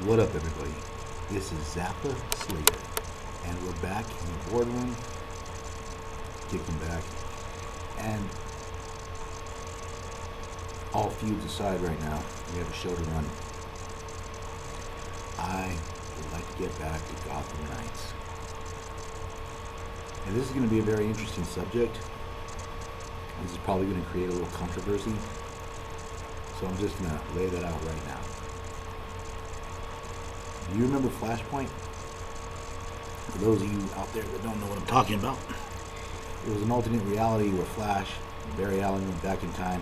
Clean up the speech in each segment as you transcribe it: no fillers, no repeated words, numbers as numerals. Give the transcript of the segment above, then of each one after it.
What up, everybody? This is Zafa, Slater, and we're back in the boardroom, kicking back, and all feuds aside right now, we have a show to run. I would like to get back to Gotham Knights. And this is going to be a very interesting subject. This is probably going to create a little controversy, so I'm just going to lay that out right now. Do you remember Flashpoint? For those of you out there that don't know what I'm talking about, it was an alternate reality where Flash and Barry Allen went back in time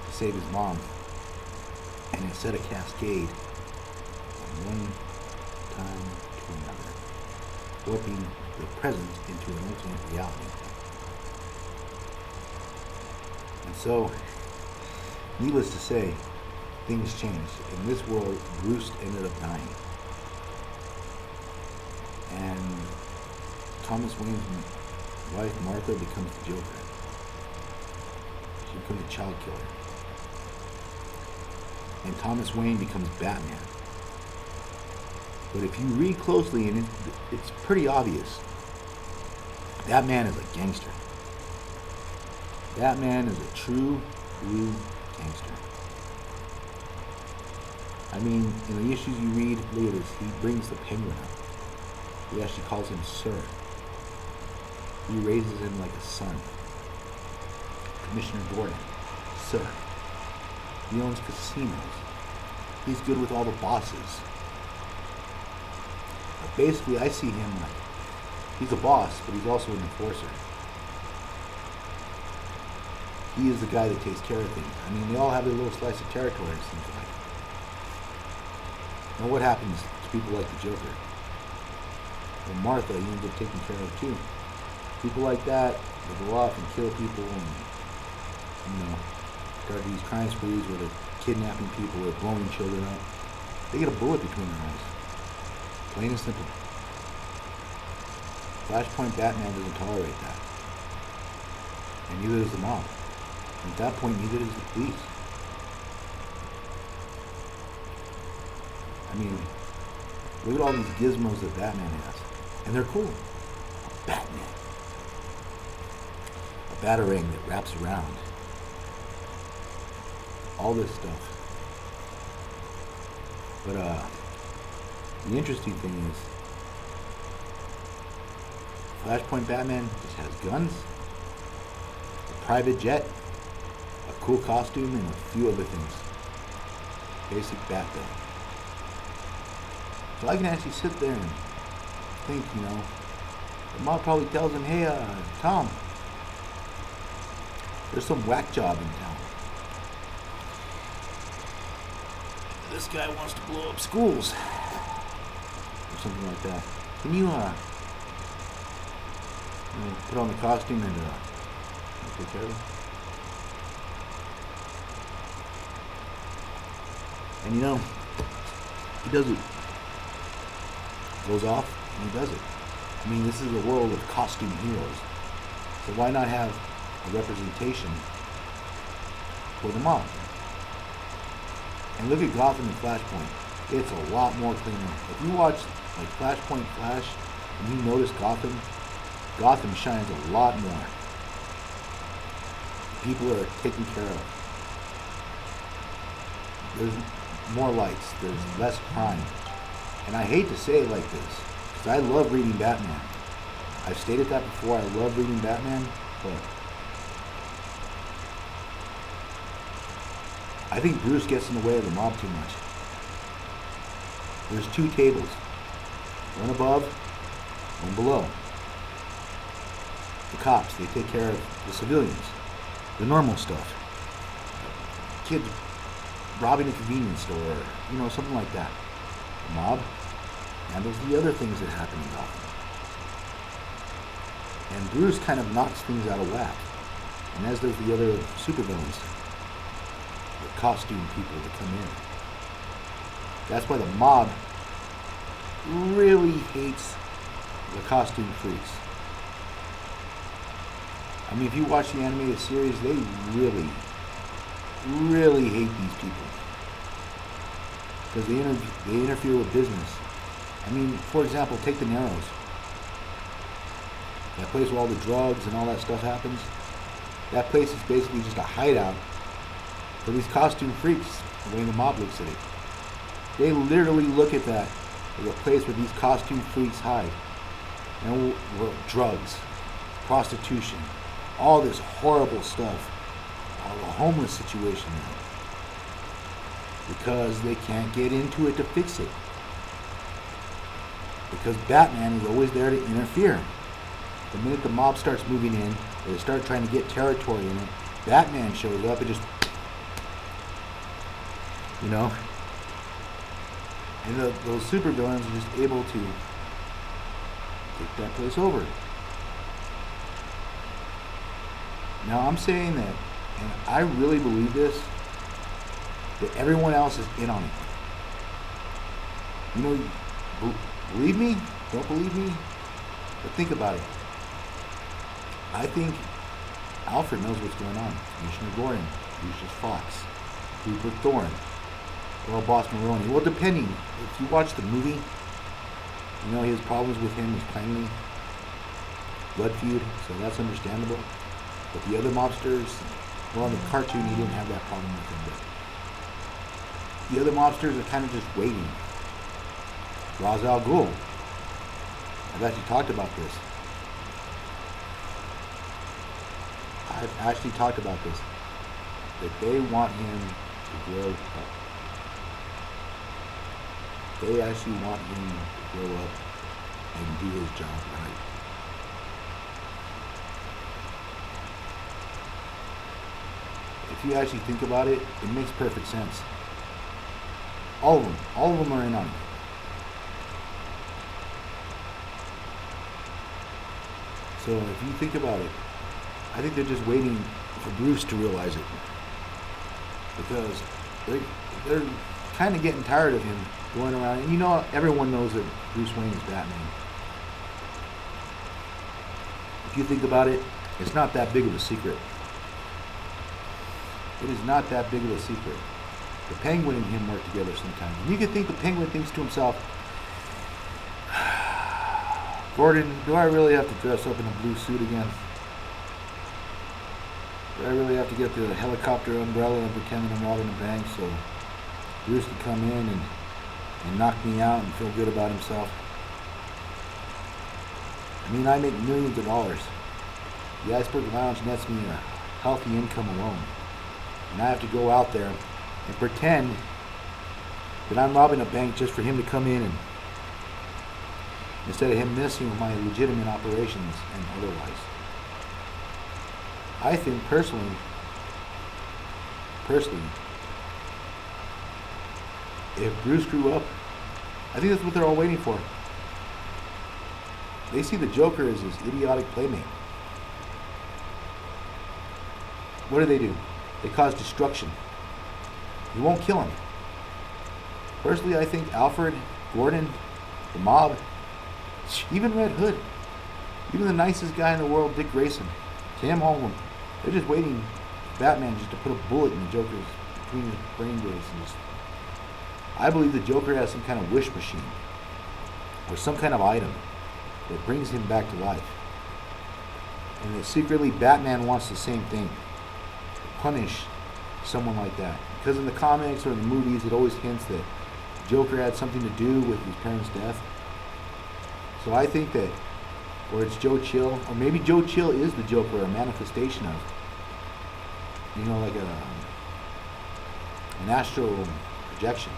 to save his mom, and it set a cascade from one time to another, warping the present into an alternate reality. And so, needless to say, things changed. In this world, Bruce ended up dying. And Thomas Wayne's wife, Martha, becomes the Joker. She becomes a child killer. And Thomas Wayne becomes Batman. But if you read closely, and it's pretty obvious, that man is a gangster. That man is a true blue gangster. I mean, in the issues you read, look at this, he brings the Penguin up. He actually calls him Sir. He raises him like a son. Commissioner Gordon, Sir. He owns casinos. He's good with all the bosses. But basically, I see him like, he's a boss, but he's also an enforcer. He is the guy that takes care of things. I mean, they all have their little slice of territory, it seems like. Now what happens to people like the Joker? Well, Martha, he ends up taking care of too. People like that, they go off and kill people and, start these crime sprees where they're kidnapping people or blowing children up. They get a bullet between their eyes. Plain and simple. Flashpoint Batman doesn't tolerate that. And neither does the mob. And at that point, neither does the police. I mean, look at all these gizmos that Batman has. And they're cool. A Batman. A Batarang that wraps around. All this stuff. But, the interesting thing is, Flashpoint Batman just has guns, a private jet, a cool costume, and a few other things. Basic Batman. So I can actually sit there and think, the mob probably tells him, hey, Tom, there's some whack job in town. This guy wants to blow up schools. Or something like that. Can you, put on the costume and, take care of him? And he does it. Goes off and he does it. I mean, this is a world of costume heroes. So why not have a representation for the mob? And look at Gotham and Flashpoint. It's a lot more cleaner. If you watch like Flashpoint Flash and you notice Gotham shines a lot more. People are taken care of. There's more lights. There's less crime. And I hate to say it like this, because I love reading Batman. I've stated that before, I love reading Batman, but I think Bruce gets in the way of the mob too much. There's two tables, one above, one below. The cops, they take care of the civilians, the normal stuff. Kids robbing a convenience store, something like that. The mob handles the other things that happen in Gotham. And Bruce kind of knocks things out of whack. And as does the other supervillains. The costume people that come in. That's why the mob really hates the costume freaks. I mean, if you watch the animated series, they really, really hate these people. because they interfere with business. I mean, for example, take the Narrows. That place where all the drugs and all that stuff happens. That place is basically just a hideout for these costume freaks, the way the mob looks at it. They literally look at that as a place where these costume freaks hide. And drugs, prostitution, all this horrible stuff, all the homeless situation now. Because they can't get into it to fix it. Because Batman is always there to interfere. The minute the mob starts moving in, or they start trying to get territory in it, Batman shows up and just, you know, and those supervillains are just able to take that place over. Now I'm saying that, and I really believe this, that everyone else is in on it. You know, believe me? Don't believe me? But think about it. I think Alfred knows what's going on. Commissioner Gordon, Lucius Fox, Rupert Thorne, Earl Boss Maroney. Well, depending. If you watch the movie, you know his problems with him is plainly blood feud, so that's understandable. But the other mobsters, well, in the cartoon he didn't have that problem with him, but the other mobsters are kind of just waiting. Ra's al Ghul. I've actually talked about this. I've actually talked about this. That they want him to grow up. They actually want him to grow up and do his job right. If you actually think about it, it makes perfect sense. All of them are in on it. So if you think about it, I think they're just waiting for Bruce to realize it. Because they're kind of getting tired of him going around. And you know, everyone knows that Bruce Wayne is Batman. If you think about it, it's not that big of a secret. It is not that big of a secret. The Penguin and him work together sometimes. And you could think the Penguin thinks to himself, Gordon, do I really have to dress up in a blue suit again? Do I really have to get the helicopter umbrella and pretend that I'm robbing a bank so Bruce can come in and knock me out and feel good about himself? I mean, I make millions of dollars. The Iceberg Lounge nets me a healthy income alone. And I have to go out there and pretend that I'm robbing a bank just for him to come in and instead of him messing with my legitimate operations and otherwise. I think personally, if Bruce grew up, I think that's what they're all waiting for. They see the Joker as his idiotic playmate. What do? They cause destruction. You won't kill him. Personally, I think Alfred, Gordon, the mob, even Red Hood, even the nicest guy in the world, Dick Grayson, Tim Holman, they're just waiting for Batman just to put a bullet in the Joker's between his brain waves. And just, I believe the Joker has some kind of wish machine or some kind of item that brings him back to life. And that secretly Batman wants the same thing. Punish someone like that. Because in the comics or in the movies, it always hints that Joker had something to do with his parents' death. So I think that, or it's Joe Chill, or maybe Joe Chill is the Joker, a manifestation of, you know, like an astral projection.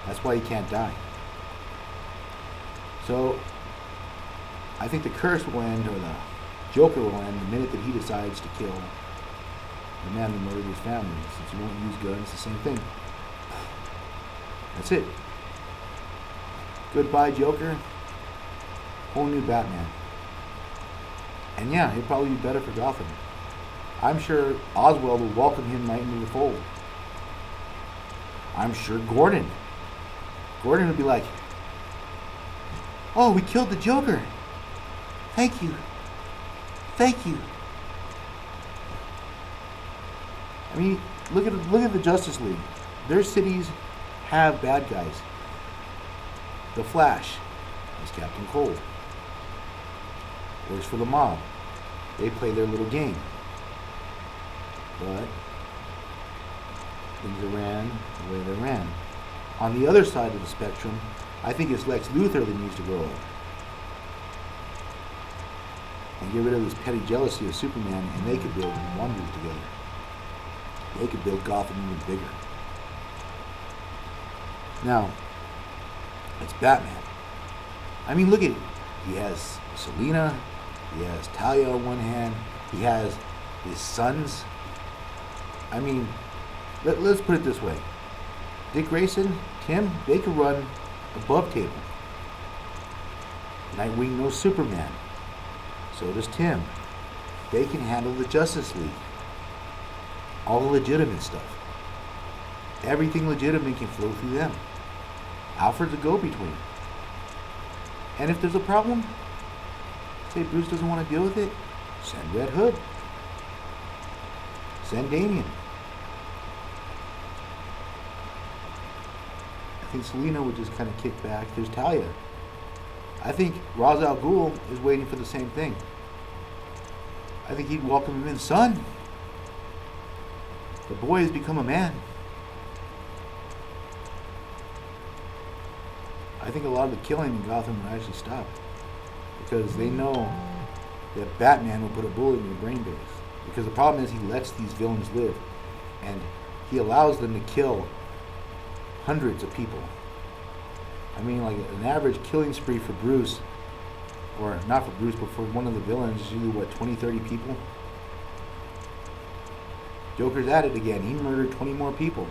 That's why he can't die. So I think the curse will end, or the Joker will end, the minute that he decides to kill the man who murdered his family. Since you won't use guns, it's the same thing. That's it. Goodbye, Joker. Whole new Batman. And yeah, he'll probably be better for Gotham. I'm sure Oswald will welcome him right into the fold. I'm sure Gordon would be like, oh, we killed the Joker. Thank you. Thank you. I mean, look at the Justice League. Their cities have bad guys. The Flash is Captain Cold. Works for the mob. They play their little game. But things are ran the way they ran. On the other side of the spectrum, I think it's Lex Luthor that needs to grow up. And get rid of this petty jealousy of Superman, and they could build wonders together. They could build Gotham even bigger. Now, it's Batman. I mean, look at it. He has Selina, he has Talia on one hand, he has his sons. I mean, let's put it this way. Dick Grayson, Tim, they could run above table. Nightwing knows Superman. So does Tim. They can handle the Justice League. All the legitimate stuff. Everything legitimate can flow through them. Alfred's a go-between. And if there's a problem, say Bruce doesn't want to deal with it, send Red Hood. Send Damian. I think Selina would just kind of kick back. There's Talia. I think Ra's al Ghul is waiting for the same thing. I think he'd welcome him in. Son, the boy has become a man. I think a lot of the killing in Gotham will actually stop. Because they know that Batman will put a bullet in your brain base. Because the problem is he lets these villains live. And he allows them to kill hundreds of people. I mean, like an average killing spree for Bruce, or not for Bruce, but for one of the villains, is usually, what, 20, 30 people? Joker's at it again. He murdered 20 more people.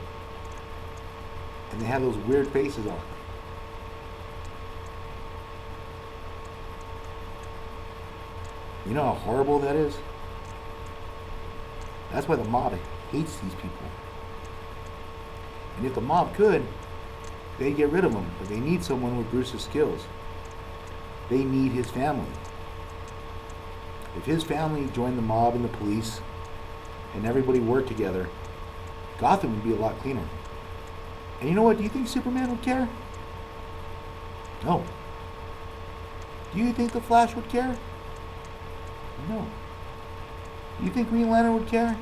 And they have those weird faces on. You know how horrible that is? That's why the mob hates these people. And if the mob could, they'd get rid of him. But they need someone with Bruce's skills. They need his family. If his family joined the mob and the police, and everybody worked together, Gotham would be a lot cleaner. And you know what? Do you think Superman would care? No. Do you think the Flash would care? No. Do you think Green Lantern would care?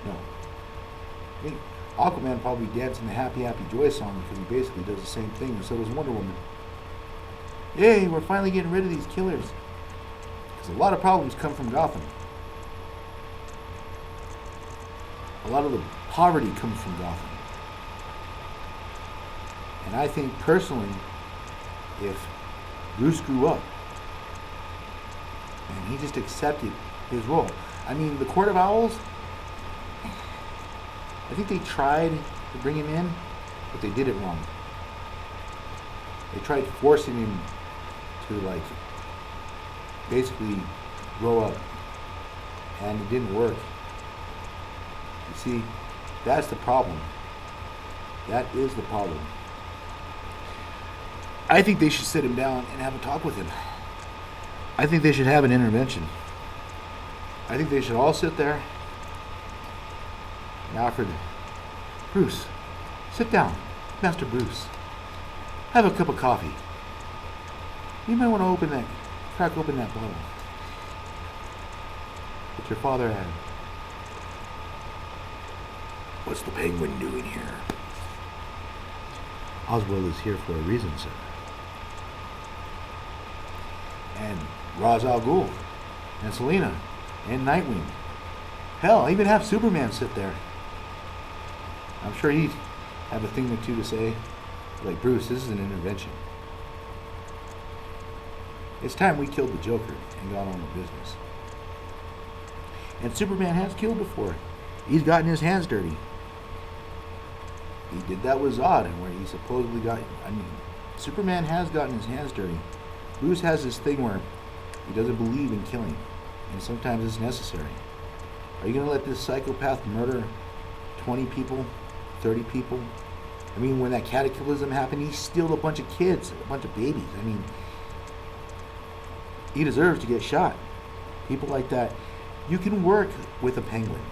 No. I think Aquaman probably dancing the Happy Happy Joy song because he basically does the same thing, and so does Wonder Woman. Yay, we're finally getting rid of these killers. Because a lot of problems come from Gotham. A lot of the poverty comes from Gotham. And I think personally, if Bruce grew up and he just accepted his role. I mean, the Court of Owls, I think they tried to bring him in, but they did it wrong. They tried forcing him to, like, basically grow up, and it didn't work. You see, that's the problem. That is the problem. I think they should sit him down and have a talk with him. I think they should have an intervention. I think they should all sit there. And Alfred, Bruce, sit down. Master Bruce, have a cup of coffee. You might want to crack open that bottle that your father had. What's the Penguin doing here? Oswald is here for a reason, sir. And Ra's al Ghul, and Selina, and Nightwing. Hell, even have Superman sit there. I'm sure he'd have a thing or two to say. Like, Bruce, this is an intervention. It's time we killed the Joker and got on with business. And Superman has killed before. He's gotten his hands dirty. He did that with Zod, where he supposedly Superman has gotten his hands dirty. Bruce has this thing where he doesn't believe in killing, and sometimes it's necessary. Are you going to let this psychopath murder 20 people, 30 people? I mean, when that cataclysm happened, he stealed a bunch of kids, a bunch of babies. I mean, he deserves to get shot. People like that. You can work with a Penguin.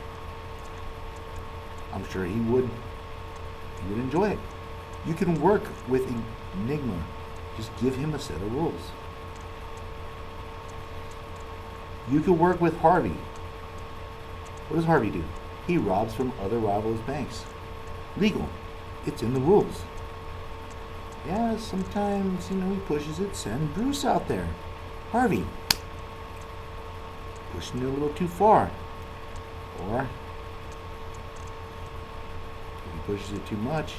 I'm sure he would enjoy it. You can work with Enigma. Just give him a set of rules. You can work with Harvey. What does Harvey do? He robs from other rivals' banks. Legal. It's in the rules. Yeah, sometimes, he pushes it. Send Bruce out there. Harvey. Pushing it a little too far. Or, if he pushes it too much,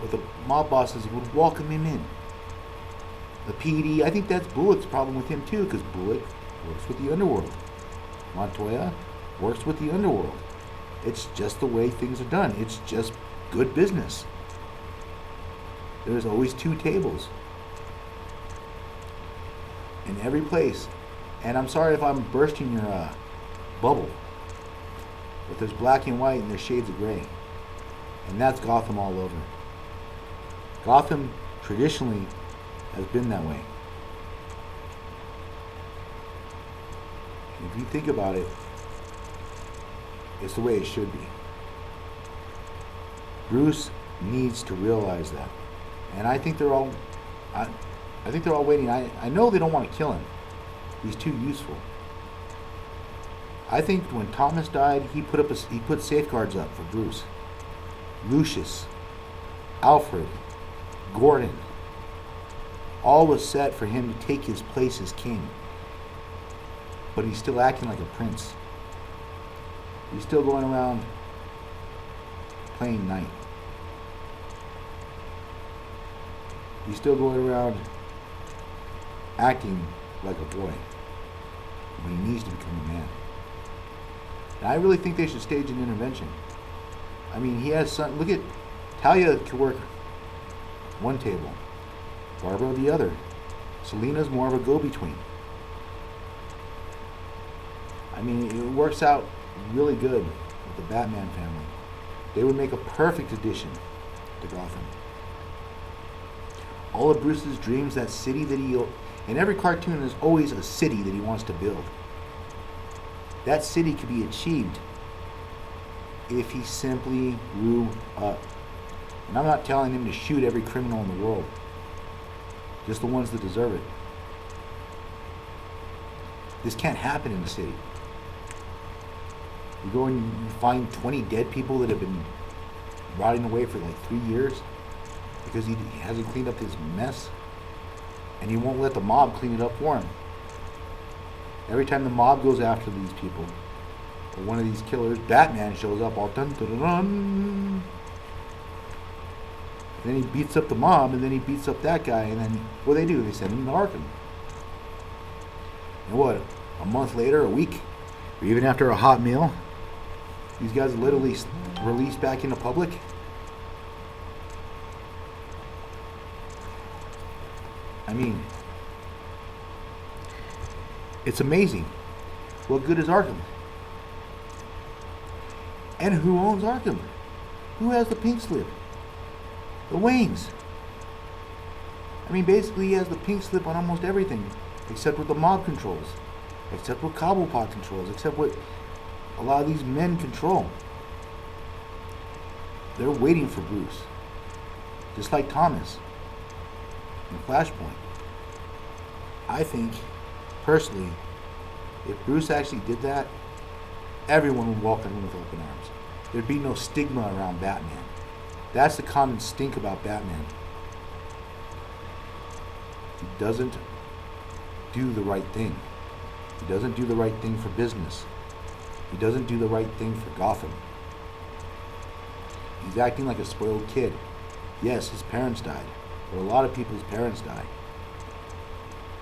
but the mob bosses would welcome him in. The PD, I think that's Bullock's problem with him too, because Bullock works with the underworld. Montoya works with the underworld. It's just the way things are done. It's just good business. There's always two tables in every place. And I'm sorry if I'm bursting your bubble, but there's black and white and there's shades of gray. And that's Gotham all over. Gotham traditionally has been that way. And if you think about it, it's the way it should be. Bruce needs to realize that. And I think they're all waiting. I know they don't want to kill him. He's too useful. I think when Thomas died, he put safeguards up for Bruce. Lucius, Alfred, Gordon, all was set for him to take his place as king. But he's still acting like a prince. He's still going around playing knight. He's still going around acting like a boy when he needs to become a man. And I really think they should stage an intervention. I mean, he has some. Look at Talia could work one table, Barbara the other. Selina's more of a go-between. I mean, it works out really good with the Batman family. They would make a perfect addition to Gotham. All of Bruce's dreams, that city that in every cartoon there's always a city that he wants to build. That city could be achieved if he simply grew up. And I'm not telling him to shoot every criminal in the world, just the ones that deserve it. This can't happen in the city. You go and you find 20 dead people that have been rotting away for like 3 years because he hasn't cleaned up his mess, and he won't let the mob clean it up for him. Every time the mob goes after these people, or one of these killers, Batman shows up all dun dun dun dun. And then he beats up the mob, and then he beats up that guy, and then what do? They send him to Arkham. And what? A month later, a week, or even after a hot meal, these guys are literally released back into public. I mean, it's amazing. What good is Arkham? And who owns Arkham? Who has the pink slip? The Waynes. I mean, basically he has the pink slip on almost everything, except what the mob controls, except what Cobblepot controls, except what a lot of these men control. They're waiting for Bruce, just like Thomas in Flashpoint. I think, personally, if Bruce actually did that, everyone would welcome him with open arms. There'd be no stigma around Batman. That's the common stink about Batman. He doesn't do the right thing. He doesn't do the right thing for business. He doesn't do the right thing for Gotham. He's acting like a spoiled kid. Yes, his parents died, but a lot of people's parents die.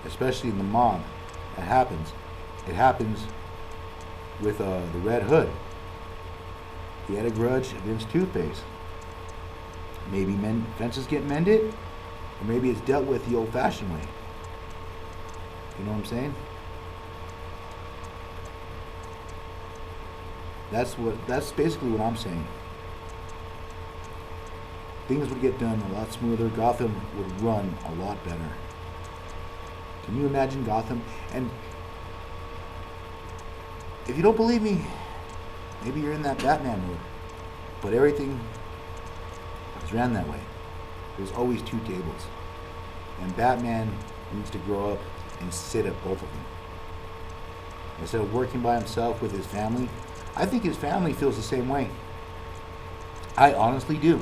Especially in the mob. It happens. It happens with the Red Hood. He had a grudge against Two-Face. Maybe fences get mended, or maybe it's dealt with the old-fashioned way. You know what I'm saying? That's basically what I'm saying. Things would get done a lot smoother. Gotham would run a lot better. Can you imagine Gotham? And if you don't believe me, Maybe you're in that Batman mode. But everything is ran that way. There's always two tables. And Batman needs to grow up and sit at both of them. Instead of working by himself with his family, I think his family feels the same way. I honestly do.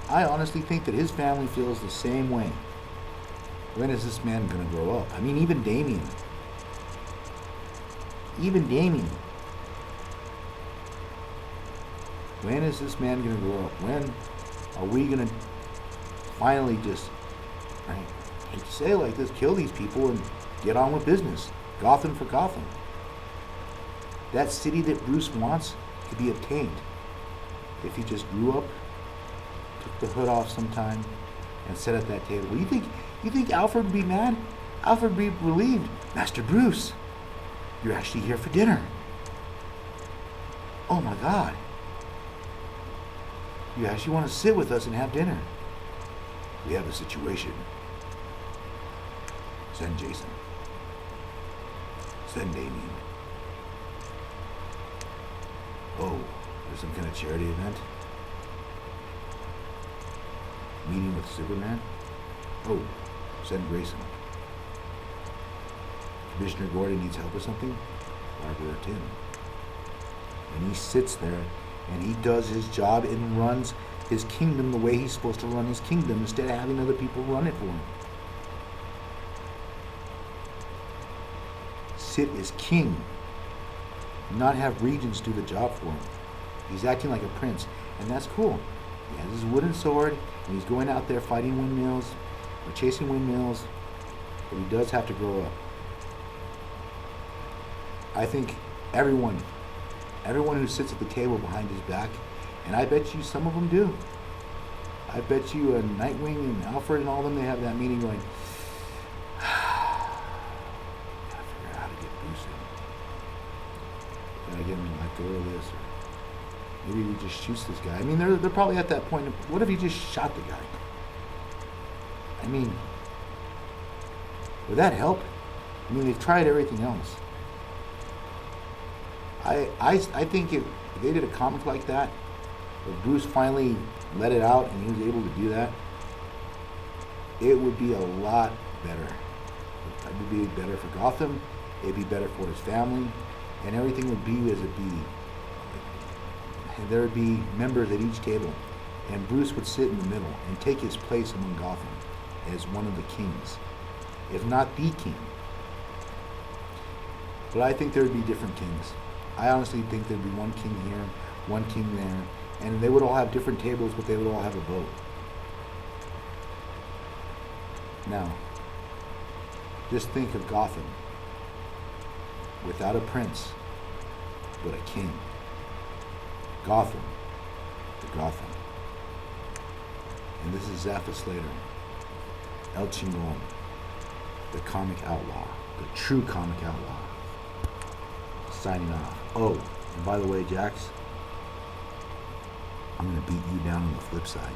I honestly think that his family feels the same way. When is this man going to grow up? I mean, even Damien. When is this man going to grow up? When are we going to finally just, I hate to say it like this, kill these people and get on with business? Gotham for Gotham. That city that Bruce wants could be obtained if he just grew up, took the hood off sometime, and sat at that table. You think Alfred would be mad? Alfred would be relieved. Master Bruce, you're actually here for dinner. Oh my God. You actually want to sit with us and have dinner. We have a situation. Send Jason. Send Damien. Oh, there's some kind of charity event? Meeting with Superman? Oh, send Grayson. Commissioner Gordon needs help with something? Barbara or Tim. And he sits there and he does his job and runs his kingdom the way he's supposed to run his kingdom instead of having other people run it for him. Sit as king, not have regents do the job for him. He's acting like a prince, and that's cool. He has his wooden sword, and he's going out there fighting windmills, or chasing windmills, but he does have to grow up. I think everyone who sits at the table behind his back, and I bet you some of them do. I bet you Nightwing and Alfred and all of them, they have that meeting going, gotta figure out how to get Bruce in. Gotta get him to let go of this, or maybe he just shoots this guy. I mean, they're probably at that point of, what if he just shot the guy? I mean, would that help? I mean, they've tried everything else. I think if they did a comic like that, if Bruce finally let it out and he was able to do that, it would be a lot better. It would be better for Gotham, it'd be better for his family, and everything would be as it be. And there would be members at each table, and Bruce would sit in the middle and take his place among Gotham as one of the kings, if not the king. But I think there would be different kings. I honestly think there'd be one king here, one king there, and they would all have different tables, but they would all have a vote. Now, just think of Gotham without a prince, but a king. Gotham, the Gotham. And this is Zafa Slater, El Chingon, the comic outlaw, the true comic outlaw. Signing off. Oh, and by the way, Jax, I'm going to beat you down on the flip side.